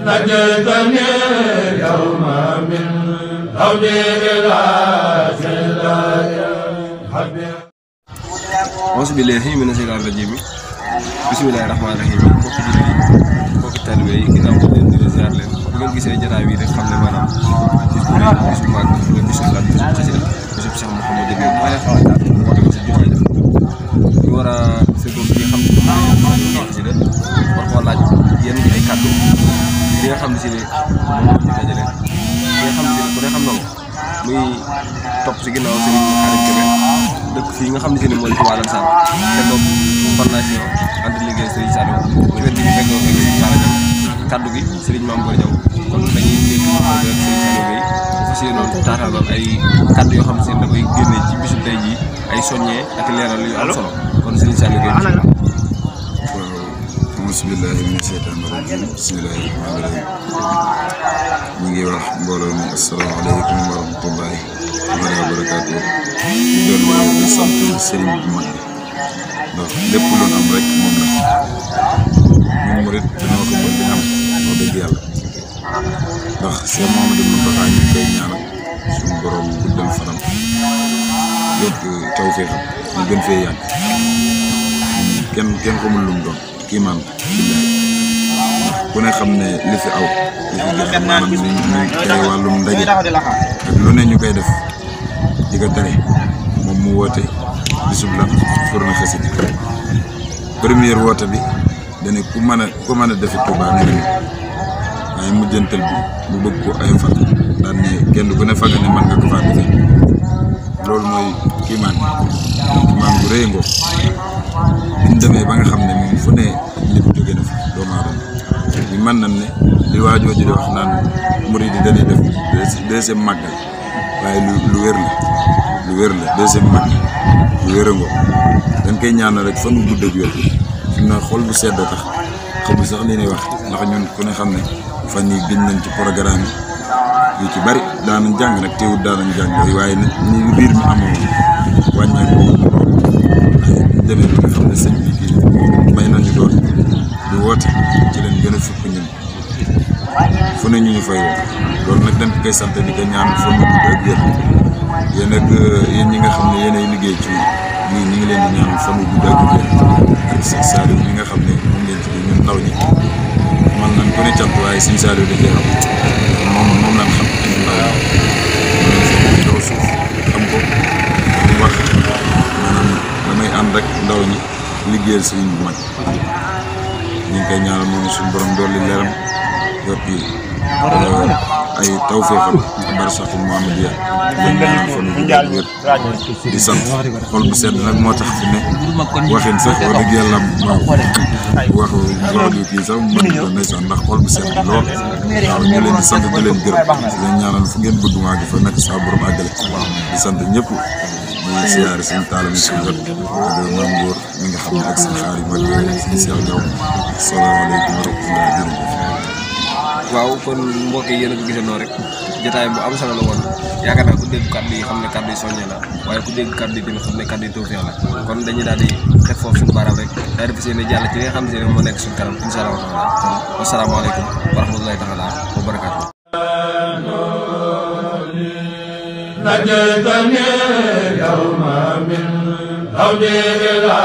نجيتني اليوم من هودي إلى auzu billaahi mina shaytaani rajiim bismillaahi rahmaani rahiim mbokki jullit yi mbokki taalibe yi ginnaaw ko leen di ziar leen bu ngeen gisee jotaay bi rek xam ne maanaam bis bu rëy bisu màgg bisu lan bisu xasida bisu Cheikh Mouhamadou Diop woote ko si jumaa ja ñu war a seconde bi nga xam ne xasida war koo laaj yenn ay kàddu li nga xam ne si ne moom ñu dajale li nga xam ne si ne ku ne xam na ko muy topp si ginnaaw Serigne Khadim Kébé dëkk fii nga xam ne si ne mooy Touba Lansar te doog fondation ànd liggéey Serigne Saliou bu wér bi ñu fekkoo ak Sara Diaw kaddu gi Serigne Mame Boye Diaw kon dañuy dégg ak Serigne Saliou Gueye dafa si noonu taataaloon ay kaddu yoo xam ne si da koy génne ci bisu tey jii ay soññee ak leeral yu am solo kon Serigne Saliou Gueye bismillahi mina sheytaani rajim bismillahi rahmaani rahim ñu ngi wax mbooloo mi asalaamaaleykum wa rahmatullahi wa barakaatu ñu doon di sant sëriñ bu mag bi ndax lépp lu am rek moom la ñun murit dañoo ko mën di am wax dëgg yàlla ndax Cheikh Mouhamadou Mountakha ñu koy ñaanal suñu borom guddal fanam yokk tawfeexam ñu gën fee yàgg kenn xamul lu mu doon kii man ku ne xam ne li fi aw li fi joxe maanaam ñu tere wàllum ndaje ak lu ne ñu koy def di ko tere moom mu woote bisub lan Fourné Xasida première woote bi dane ku mën a defe Touba ne ni waaye mujjantal bi mu bëgg ko ay fan daan ne kenn ku ne fa nga ne mën nga ko faa defee loolu mooy kiimaan bu rëy ngoo bi ñu demee ba nga xam ne moom fu ne li mu jóge na fa doomu aadama bi mën nañ ne li waajoo ji di wax naan murid yi dañuy def deuxième màggal waaye lu wér la deuxième màggal lu wér a ngoo dañ koy ñaanal rek fan wu gudd ak wér fi mu ne xol bu sedd tax xamul sax li ñuy wax ndax ñun ku ne xam ne fan yi gën nañ ci programme yu ci bari daanañ jàng nag teewut daanañ jàng waaye nag ni biir mi amoon wàññeeku demee ba nga xam ne sëñ bi kii may nañu doon di woote ci leen gën a fukk ñun fu ne ñu fay woo loolu nag dañ koy sant di ko ñaan fa mu gudd ak wér yéen ñi nga xam ne yéenay liggéey ci lii ñu ngi leen di ñaan fa mu gudd ak wér ak sëñ Saliou ñi nga xam ne moom ngeen ci ñun ndaw ñi man nañ ko ne cant waaye sëñ Saliou da cee xam moom lañ xam ñun ndaw ñi daw suuf xam ko di wax maanaam damay ànd rek ndaw ñi liggéeyal sëriñ bu mag ñu ngi koy ñaanal moom suñu borom dolli leeram yokki ay tawfeexam bari saxul Muhammadiya leen ñaanal fa nu gudd ak wér di sant xol bu sedd nag moo tax fi ne waxin sax wax dëgg yàlla wax loolu kii sax mën ko ndeysaan ndax xol bu sedd lool waaw ñu leen di sant di leen gërëm di leen ñaanal fu ngeen bëgg maa ngi fa nekk saa borom àggale di sant ñëpp di siyaare suñu taal mi suñu wet ak maam Góor mi nga xam ne ak suñu xaar yu mag suñu Cheikh Diaw asalaamaaleykum wa rahmatulah jërëjëf. waaw kon mbokk yi yéen a ko gisandoo rek jotaay bu am solo la woon yaakaar naa ku dégg kàddu yi xam ne kàddu yi soññee la waaye ku dégg kàddu yi tamit xam ne kàddu yi tawfeex la kon dañuy daal di xef foofu suñu baaraam rek daal di fas yéene jàll ci li nga xam ne moo nekk suñu kanam incha allah taala kon wasalaamaaleykum wa rahmatulahi taala wa barakaatu. نجيتني اليوم من هودي إلى